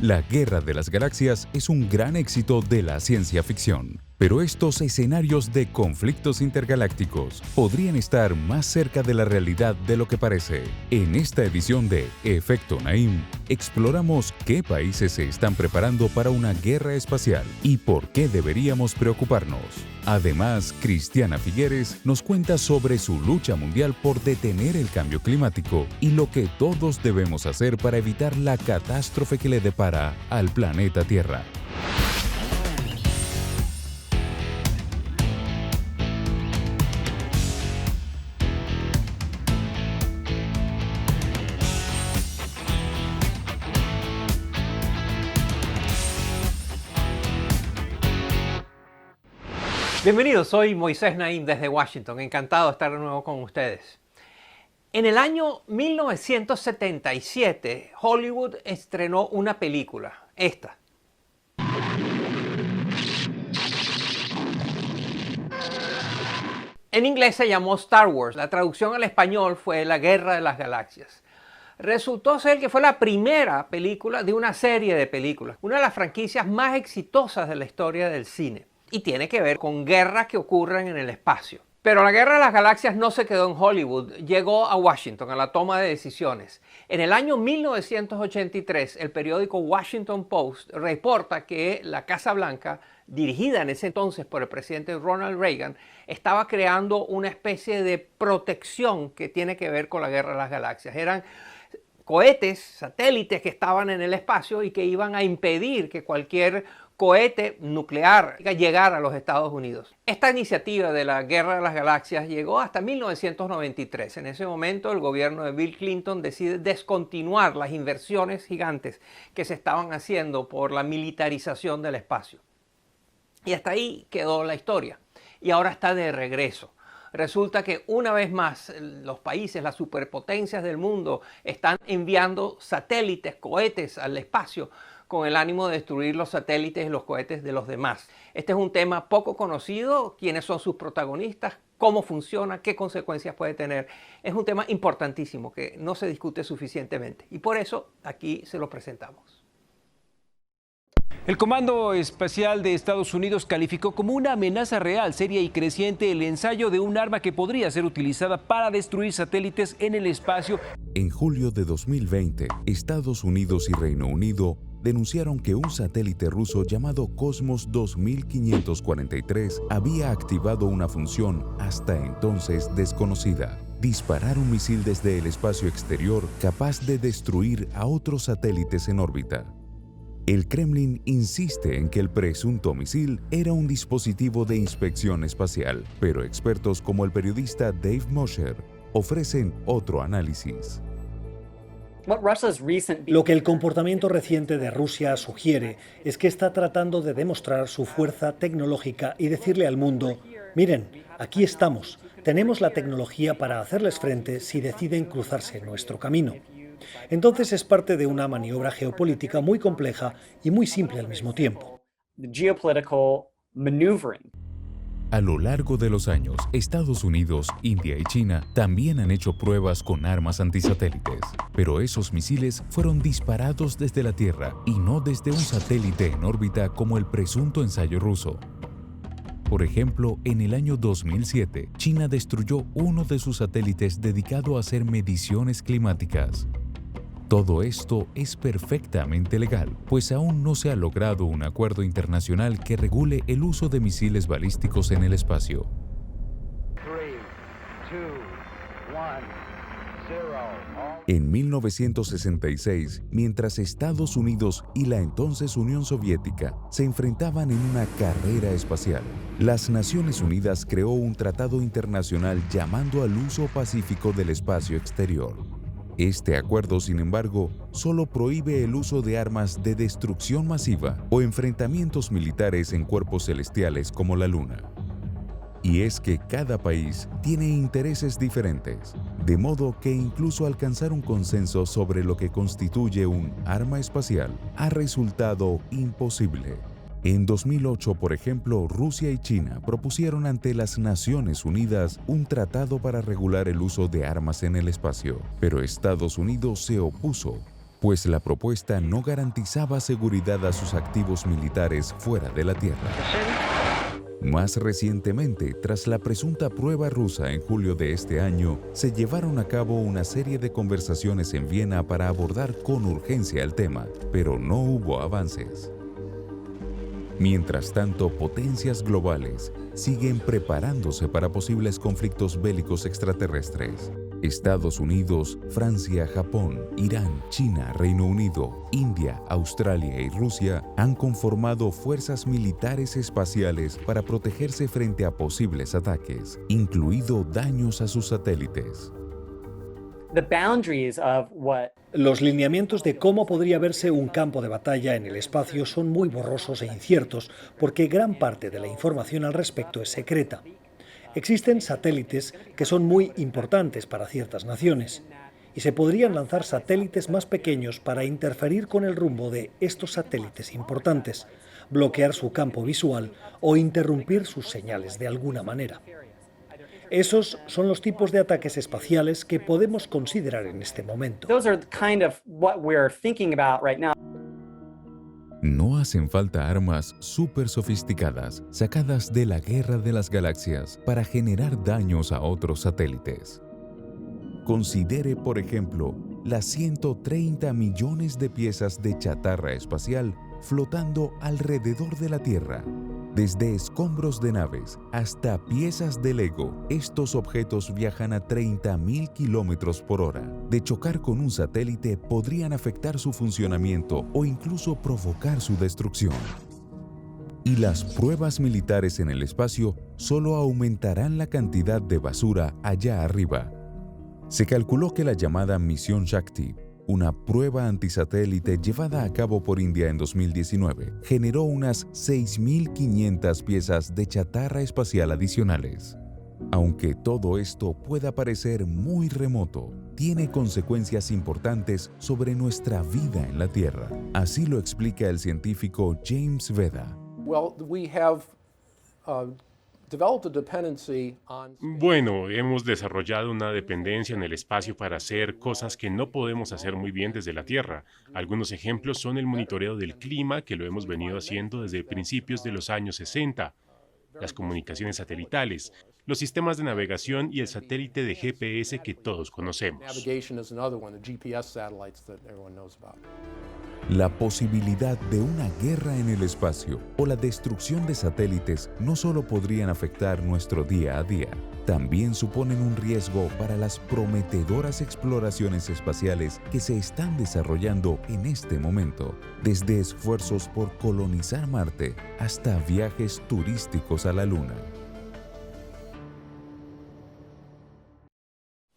La Guerra de las Galaxias es un gran éxito de la ciencia ficción, pero estos escenarios de conflictos intergalácticos podrían estar más cerca de la realidad de lo que parece. En esta edición de Efecto Naim, exploramos qué países se están preparando para una guerra espacial y por qué deberíamos preocuparnos. Además, Cristiana Figueres nos cuenta sobre su lucha mundial por detener el cambio climático y lo que todos debemos hacer para evitar la catástrofe que le depara al planeta Tierra. Bienvenidos, soy Moisés Naim desde Washington, encantado de estar de nuevo con ustedes. En el año 1977, Hollywood estrenó una película, esta. En inglés se llamó Star Wars, la traducción al español fue La Guerra de las Galaxias. Resultó ser que fue la primera película de una serie de películas, una de las franquicias más exitosas de la historia del cine. Y tiene que ver con guerras que ocurren en el espacio. Pero la Guerra de las Galaxias no se quedó en Hollywood, llegó a Washington, a la toma de decisiones. En el año 1983, el periódico Washington Post reporta que la Casa Blanca, dirigida en ese entonces por el presidente Ronald Reagan, estaba creando una especie de protección que tiene que ver con la Guerra de las Galaxias. Eran cohetes, satélites que estaban en el espacio y que iban a impedir que cualquier cohete nuclear llegar a los Estados Unidos. Esta iniciativa de la Guerra de las Galaxias llegó hasta 1993. En ese momento el gobierno de Bill Clinton decide descontinuar las inversiones gigantes que se estaban haciendo por la militarización del espacio. Y hasta ahí quedó la historia. Y ahora está de regreso. Resulta que una vez más los países, las superpotencias del mundo están enviando satélites, cohetes al espacio con el ánimo de destruir los satélites y los cohetes de los demás. Este es un tema poco conocido, quiénes son sus protagonistas, cómo funciona, qué consecuencias puede tener. Es un tema importantísimo que no se discute suficientemente y por eso aquí se lo presentamos. El Comando Espacial de Estados Unidos calificó como una amenaza real, seria y creciente el ensayo de un arma que podría ser utilizada para destruir satélites en el espacio. En julio de 2020, Estados Unidos y Reino Unido denunciaron que un satélite ruso llamado Cosmos 2543 había activado una función hasta entonces desconocida: disparar un misil desde el espacio exterior capaz de destruir a otros satélites en órbita. El Kremlin insiste en que el presunto misil era un dispositivo de inspección espacial, pero expertos como el periodista Dave Mosher ofrecen otro análisis. Lo que el comportamiento reciente de Rusia sugiere es que está tratando de demostrar su fuerza tecnológica y decirle al mundo: miren, aquí estamos, tenemos la tecnología para hacerles frente si deciden cruzarse nuestro camino. Entonces es parte de una maniobra geopolítica muy compleja y muy simple al mismo tiempo. A lo largo de los años, Estados Unidos, India y China también han hecho pruebas con armas antisatélites, pero esos misiles fueron disparados desde la Tierra y no desde un satélite en órbita como el presunto ensayo ruso. Por ejemplo, en el año 2007, China destruyó uno de sus satélites dedicado a hacer mediciones climáticas. Todo esto es perfectamente legal, pues aún no se ha logrado un acuerdo internacional que regule el uso de misiles balísticos en el espacio. 3, 2, 1, 0. En 1966, mientras Estados Unidos y la entonces Unión Soviética se enfrentaban en una carrera espacial, las Naciones Unidas creó un tratado internacional llamando al uso pacífico del espacio exterior. Este acuerdo, sin embargo, solo prohíbe el uso de armas de destrucción masiva o enfrentamientos militares en cuerpos celestiales como la Luna. Y es que cada país tiene intereses diferentes, de modo que incluso alcanzar un consenso sobre lo que constituye un arma espacial ha resultado imposible. En 2008, por ejemplo, Rusia y China propusieron ante las Naciones Unidas un tratado para regular el uso de armas en el espacio, pero Estados Unidos se opuso. pues la propuesta no garantizaba seguridad a sus activos militares fuera de la Tierra. Más recientemente, tras la presunta prueba rusa en julio de este año, se llevaron a cabo una serie de conversaciones en Viena para abordar con urgencia el tema, pero no hubo avances. Mientras tanto, potencias globales siguen preparándose para posibles conflictos bélicos extraterrestres. Estados Unidos, Francia, Japón, Irán, China, Reino Unido, India, Australia y Rusia han conformado fuerzas militares espaciales para protegerse frente a posibles ataques, incluido daños a sus satélites. Los lineamientos de cómo podría verse un campo de batalla en el espacio son muy borrosos e inciertos porque gran parte de la información al respecto es secreta. Existen satélites que son muy importantes para ciertas naciones y se podrían lanzar satélites más pequeños para interferir con el rumbo de estos satélites importantes, bloquear su campo visual o interrumpir sus señales de alguna manera. Esos son los tipos de ataques espaciales que podemos considerar en este momento. No hacen falta armas súper sofisticadas sacadas de la Guerra de las Galaxias para generar daños a otros satélites. Considere, por ejemplo, las 130 millones de piezas de chatarra espacial flotando alrededor de la Tierra. Desde escombros de naves hasta piezas de Lego, estos objetos viajan a 30.000 kilómetros por hora. De chocar con un satélite, podrían afectar su funcionamiento o incluso provocar su destrucción. Y las pruebas militares en el espacio solo aumentarán la cantidad de basura allá arriba. Se calculó que la llamada Misión Shakti, una prueba antisatélite llevada a cabo por India en 2019, generó unas 6.500 piezas de chatarra espacial adicionales. Aunque todo esto pueda parecer muy remoto, tiene consecuencias importantes sobre nuestra vida en la Tierra. Así lo explica el científico James Veda. Bueno, hemos desarrollado una dependencia en el espacio para hacer cosas que no podemos hacer muy bien desde la Tierra. Algunos ejemplos son el monitoreo del clima, que lo hemos venido haciendo desde principios de los años 60, las comunicaciones satelitales, los sistemas de navegación y el satélite de GPS que todos conocemos. La posibilidad de una guerra en el espacio o la destrucción de satélites no solo podrían afectar nuestro día a día, también suponen un riesgo para las prometedoras exploraciones espaciales que se están desarrollando en este momento, desde esfuerzos por colonizar Marte hasta viajes turísticos a la Luna.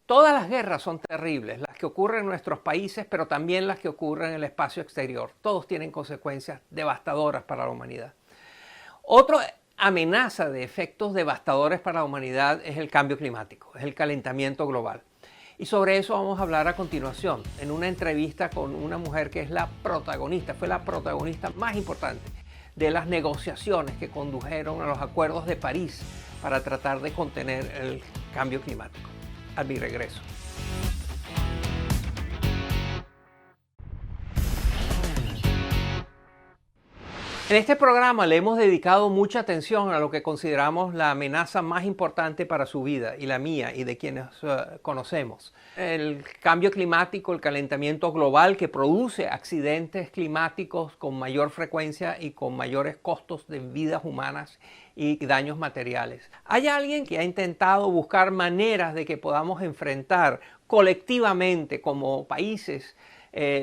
Todas las guerras son terribles, las que ocurren en nuestros países, pero también las que ocurren en el espacio exterior. Todos tienen consecuencias devastadoras para la humanidad. Otra amenaza de efectos devastadores para la humanidad es el cambio climático, es el calentamiento global. Y sobre eso vamos a hablar a continuación, en una entrevista con una mujer que es la protagonista, fue la protagonista más importante de las negociaciones que condujeron a los acuerdos de París para tratar de contener el cambio climático. A mi regreso. En este programa le hemos dedicado mucha atención a lo que consideramos la amenaza más importante para su vida y la mía y de quienes conocemos. El cambio climático, el calentamiento global que produce accidentes climáticos con mayor frecuencia y con mayores costos de vidas humanas y daños materiales. Hay alguien que ha intentado buscar maneras de que podamos enfrentar colectivamente como países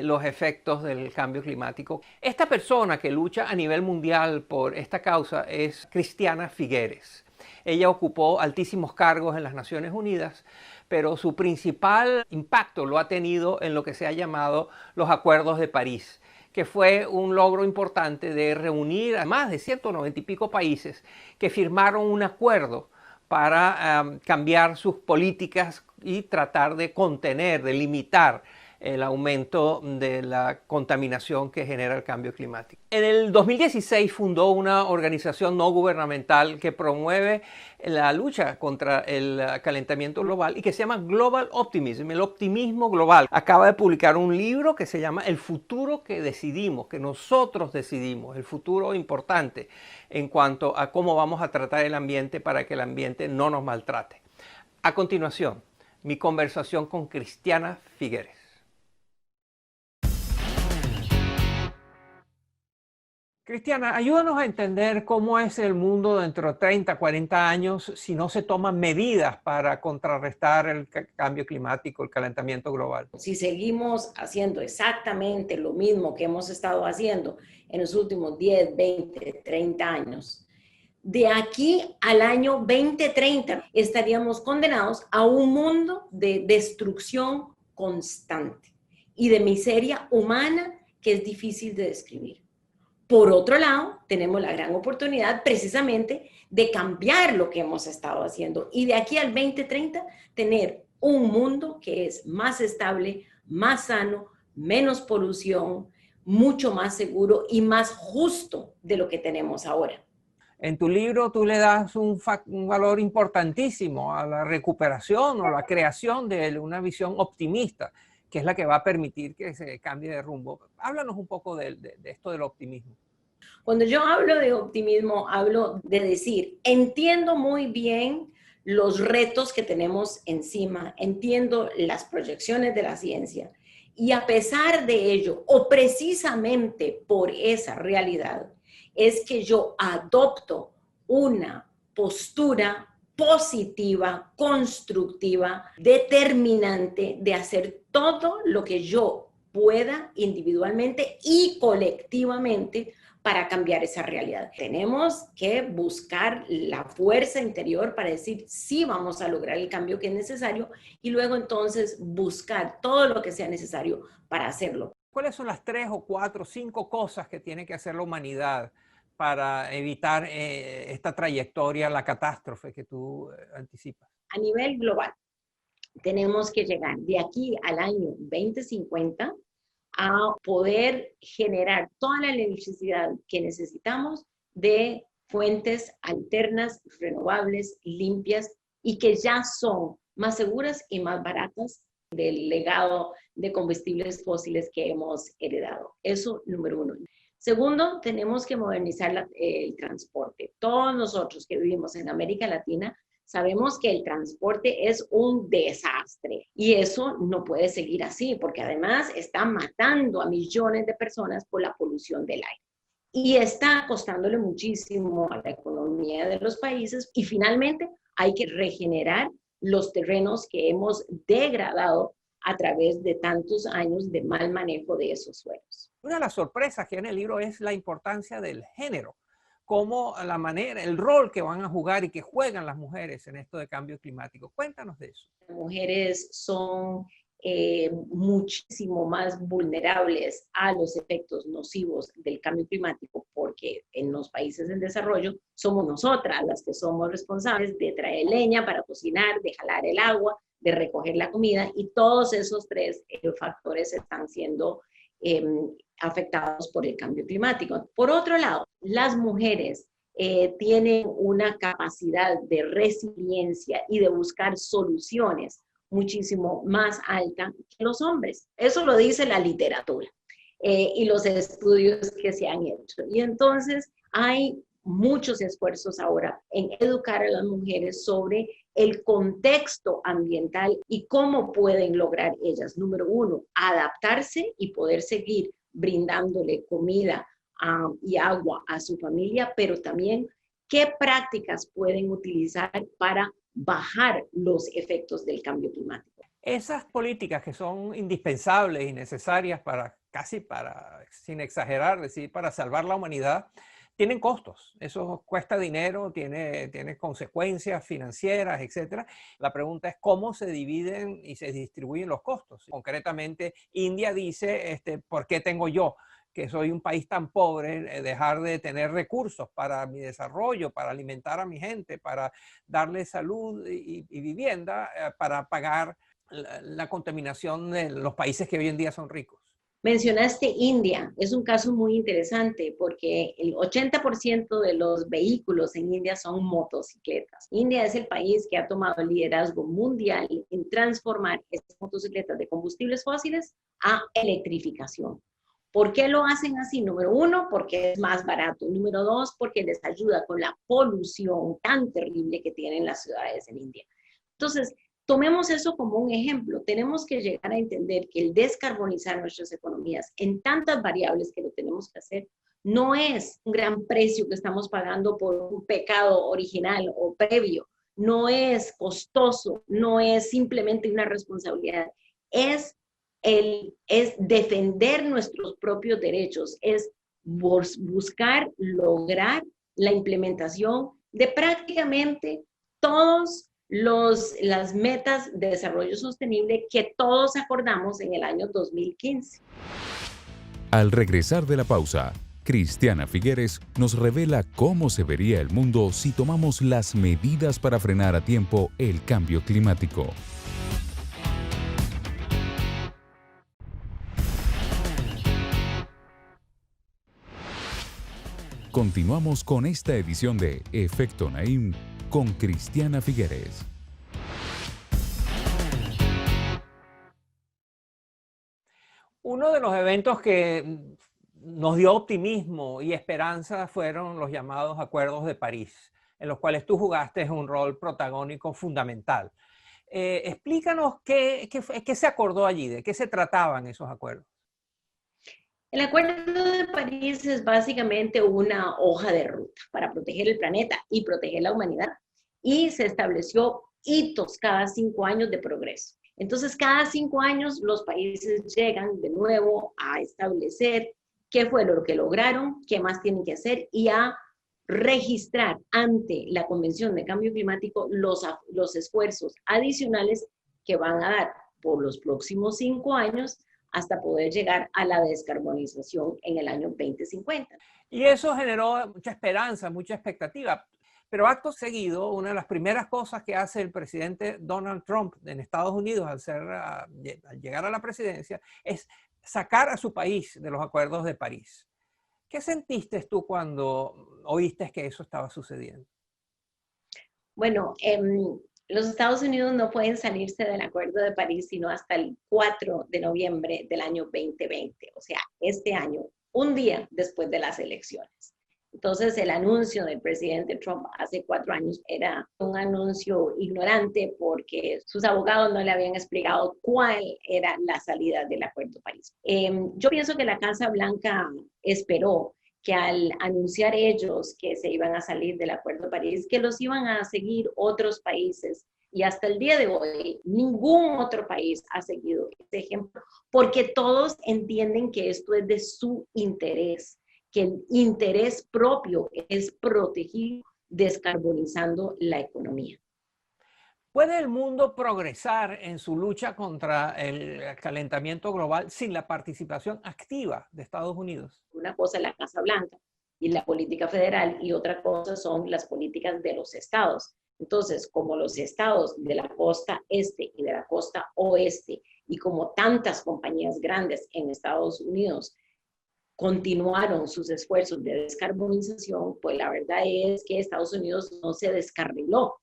los efectos del cambio climático. Esta persona que lucha a nivel mundial por esta causa es Christiana Figueres. Ella ocupó altísimos cargos en las Naciones Unidas, pero su principal impacto lo ha tenido en lo que se ha llamado los Acuerdos de París, que fue un logro importante de reunir a más de 190 y pico países que firmaron un acuerdo para cambiar sus políticas y tratar de contener, de limitar el aumento de la contaminación que genera el cambio climático. En el 2016 fundó una organización no gubernamental que promueve la lucha contra el calentamiento global y que se llama Global Optimism, el optimismo global. Acaba de publicar un libro que se llama El futuro que decidimos, que nosotros decidimos, el futuro importante en cuanto a cómo vamos a tratar el ambiente para que el ambiente no nos maltrate. A continuación, mi conversación con Cristiana Figueres. Cristiana, ayúdanos a entender cómo es el mundo dentro de 30, 40 años si no se toman medidas para contrarrestar el cambio climático, el calentamiento global. Si seguimos haciendo exactamente lo mismo que hemos estado haciendo en los últimos 10, 20, 30 años, de aquí al año 2030 estaríamos condenados a un mundo de destrucción constante y de miseria humana que es difícil de describir. Por otro lado, tenemos la gran oportunidad precisamente de cambiar lo que hemos estado haciendo y de aquí al 2030 tener un mundo que es más estable, más sano, menos polución, mucho más seguro y más justo de lo que tenemos ahora. En tu libro tú le das un valor importantísimo a la recuperación o la creación de una visión optimista, que es la que va a permitir que se cambie de rumbo. Háblanos un poco de esto del optimismo. Cuando yo hablo de optimismo, hablo de decir, entiendo muy bien los retos que tenemos encima, entiendo las proyecciones de la ciencia y a pesar de ello, o precisamente por esa realidad, es que yo adopto una postura positiva, constructiva, determinante de hacer todo lo que yo pueda individualmente y colectivamente para cambiar esa realidad. Tenemos que buscar la fuerza interior para decir sí vamos a lograr el cambio que es necesario y luego entonces buscar todo lo que sea necesario para hacerlo. ¿Cuáles son las 3 o 4 o 5 cosas que tiene que hacer la humanidad para evitar esta trayectoria, la catástrofe que tú anticipas? A nivel global, tenemos que llegar de aquí al año 2050 a poder generar toda la electricidad que necesitamos de fuentes alternas, renovables, limpias y que ya son más seguras y más baratas del legado de combustibles fósiles que hemos heredado. Eso, número uno. Segundo, tenemos que modernizar el transporte. Todos nosotros que vivimos en América Latina sabemos que el transporte es un desastre y eso no puede seguir así porque además está matando a millones de personas por la polución del aire y está costándole muchísimo a la economía de los países y finalmente hay que regenerar los terrenos que hemos degradado a través de tantos años de mal manejo de esos suelos. Una de las sorpresas que hay en el libro es la importancia del género, como la manera, el rol que van a jugar y que juegan las mujeres en esto de cambio climático. Cuéntanos de eso. Las mujeres son muchísimo más vulnerables a los efectos nocivos del cambio climático porque en los países en desarrollo somos nosotras las que somos responsables de traer leña para cocinar, de jalar el agua, de recoger la comida y todos esos tres factores están siendo afectados por el cambio climático. Por otro lado, las mujeres tienen una capacidad de resiliencia y de buscar soluciones muchísimo más alta que los hombres. Eso lo dice la literatura y los estudios que se han hecho. Y entonces hay muchos esfuerzos ahora en educar a las mujeres sobre el contexto ambiental y cómo pueden lograr ellas, número uno, adaptarse y poder seguir brindándole comida y agua a su familia, pero también qué prácticas pueden utilizar para bajar los efectos del cambio climático. Esas políticas que son indispensables y necesarias para, casi para, sin exagerar, decir, para salvar la humanidad, tienen costos. Eso cuesta dinero, tiene consecuencias financieras, etc. La pregunta es cómo se dividen y se distribuyen los costos. Concretamente, India dice, ¿por qué tengo yo, que soy un país tan pobre, dejar de tener recursos para mi desarrollo, para alimentar a mi gente, para darle salud y vivienda, para pagar la contaminación de los países que hoy en día son ricos. Mencionaste India, es un caso muy interesante porque el 80% de los vehículos en India son motocicletas. India es el país que ha tomado el liderazgo mundial en transformar estas motocicletas de combustibles fósiles a electrificación. ¿Por qué lo hacen así? Número uno, porque es más barato. Número dos, porque les ayuda con la polución tan terrible que tienen las ciudades en India. Entonces, tomemos eso como un ejemplo. Tenemos que llegar a entender que el descarbonizar nuestras economías en tantas variables que lo tenemos que hacer no es un gran precio que estamos pagando por un pecado original o previo. No es costoso, no es simplemente una responsabilidad. Es defender nuestros propios derechos, es buscar lograr la implementación de prácticamente todas las metas de desarrollo sostenible que todos acordamos en el año 2015. Al regresar de la pausa, Cristiana Figueres nos revela cómo se vería el mundo si tomamos las medidas para frenar a tiempo el cambio climático. Continuamos con esta edición de Efecto Naim con Cristiana Figueres. Uno de los eventos que nos dio optimismo y esperanza fueron los llamados Acuerdos de París, en los cuales tú jugaste un rol protagónico fundamental. Explícanos qué se acordó allí, de qué se trataban esos acuerdos. El Acuerdo de París es básicamente una hoja de ruta para proteger el planeta y proteger la humanidad. Y se estableció hitos cada 5 años de progreso. Entonces, cada 5 años los países llegan de nuevo a establecer qué fue lo que lograron, qué más tienen que hacer y a registrar ante la Convención de Cambio Climático los esfuerzos adicionales que van a dar por los próximos 5 años hasta poder llegar a la descarbonización en el año 2050. Y eso generó mucha esperanza, mucha expectativa. Pero acto seguido, una de las primeras cosas que hace el presidente Donald Trump en Estados Unidos al llegar a la presidencia es sacar a su país de los acuerdos de París. ¿Qué sentiste tú cuando oíste que eso estaba sucediendo? Bueno, los Estados Unidos no pueden salirse del Acuerdo de París sino hasta el 4 de noviembre del año 2020, o sea, este año, un día después de las elecciones. Entonces, el anuncio del presidente Trump hace 4 años era un anuncio ignorante porque sus abogados no le habían explicado cuál era la salida del Acuerdo de París. Yo pienso que la Casa Blanca esperó que al anunciar ellos que se iban a salir del Acuerdo de París, que los iban a seguir otros países. Y hasta el día de hoy, ningún otro país ha seguido este ejemplo, porque todos entienden que esto es de su interés, que el interés propio es proteger descarbonizando la economía. ¿Puede el mundo progresar en su lucha contra el calentamiento global sin la participación activa de Estados Unidos? Una cosa es la Casa Blanca y la política federal y otra cosa son las políticas de los estados. Entonces, como los estados de la costa este y de la costa oeste y como tantas compañías grandes en Estados Unidos continuaron sus esfuerzos de descarbonización, pues la verdad es que Estados Unidos no se descarriló.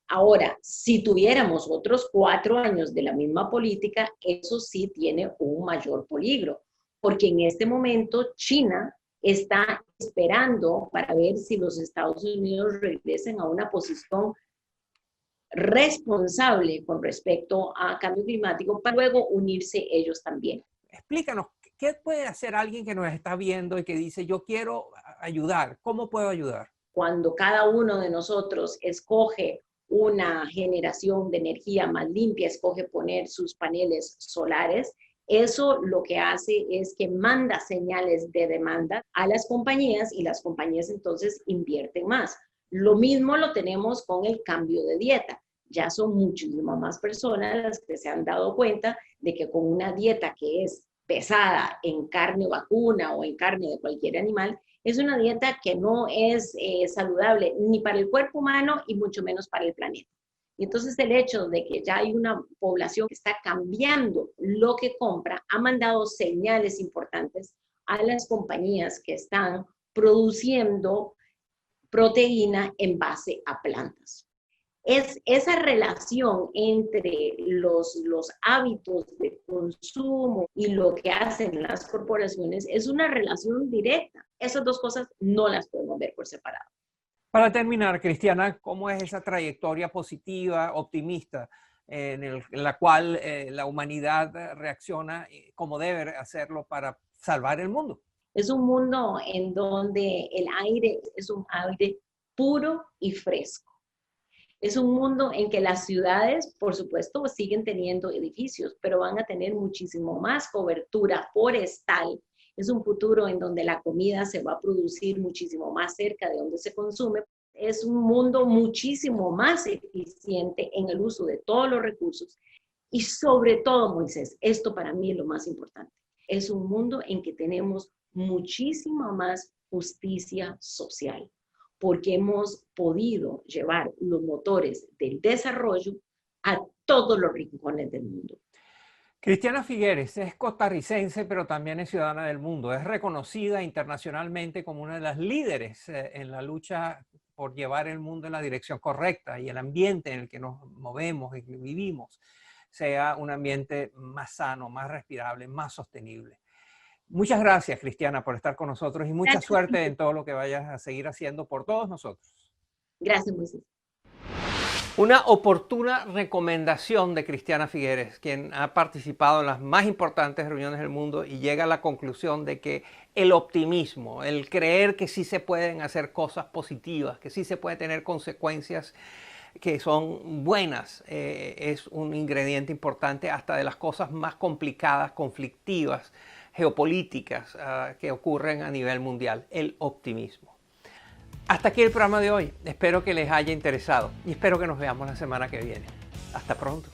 Ahora, si tuviéramos otros 4 años de la misma política, eso sí tiene un mayor peligro, porque en este momento China está esperando para ver si los Estados Unidos regresen a una posición responsable con respecto a cambio climático para luego unirse ellos también. Explícanos, ¿qué puede hacer alguien que nos está viendo y que dice, yo quiero ayudar? ¿Cómo puedo ayudar? Cuando cada uno de nosotros escoge una generación de energía más limpia, escoge poner sus paneles solares, eso lo que hace es que manda señales de demanda a las compañías y las compañías entonces invierten más. Lo mismo lo tenemos con el cambio de dieta. Ya son muchísimas más personas las que se han dado cuenta de que con una dieta que es pesada en carne vacuna o en carne de cualquier animal, es una dieta que no es saludable ni para el cuerpo humano y mucho menos para el planeta. Y entonces el hecho de que ya hay una población que está cambiando lo que compra ha mandado señales importantes a las compañías que están produciendo proteína en base a plantas. Es esa relación entre los hábitos de consumo y lo que hacen las corporaciones es una relación directa. Esas dos cosas no las podemos ver por separado. Para terminar, Cristiana, ¿cómo es esa trayectoria positiva, optimista, en la cual la humanidad reacciona como debe hacerlo para salvar el mundo? Es un mundo en donde el aire es un aire puro y fresco. Es un mundo en que las ciudades, por supuesto, siguen teniendo edificios, pero van a tener muchísimo más cobertura forestal. Es un futuro en donde la comida se va a producir muchísimo más cerca de donde se consume. Es un mundo muchísimo más eficiente en el uso de todos los recursos. Y sobre todo, Moisés, esto para mí es lo más importante. Es un mundo en que tenemos muchísima más justicia social, porque hemos podido llevar los motores del desarrollo a todos los rincones del mundo. Cristiana Figueres es costarricense, pero también es ciudadana del mundo. Es reconocida internacionalmente como una de las líderes en la lucha por llevar el mundo en la dirección correcta y el ambiente en el que nos movemos y vivimos sea un ambiente más sano, más respirable, más sostenible. Muchas gracias, Cristiana, por estar con nosotros y mucha suerte en todo lo que vayas a seguir haciendo por todos nosotros. Gracias, Moisés. Una oportuna recomendación de Cristiana Figueres, quien ha participado en las más importantes reuniones del mundo y llega a la conclusión de que el optimismo, el creer que sí se pueden hacer cosas positivas, que sí se puede tener consecuencias que son buenas, es un ingrediente importante hasta de las cosas más complicadas, conflictivas, geopolíticas que ocurren a nivel mundial, el optimismo. Hasta aquí el programa de hoy. Espero que les haya interesado y espero que nos veamos la semana que viene. Hasta pronto.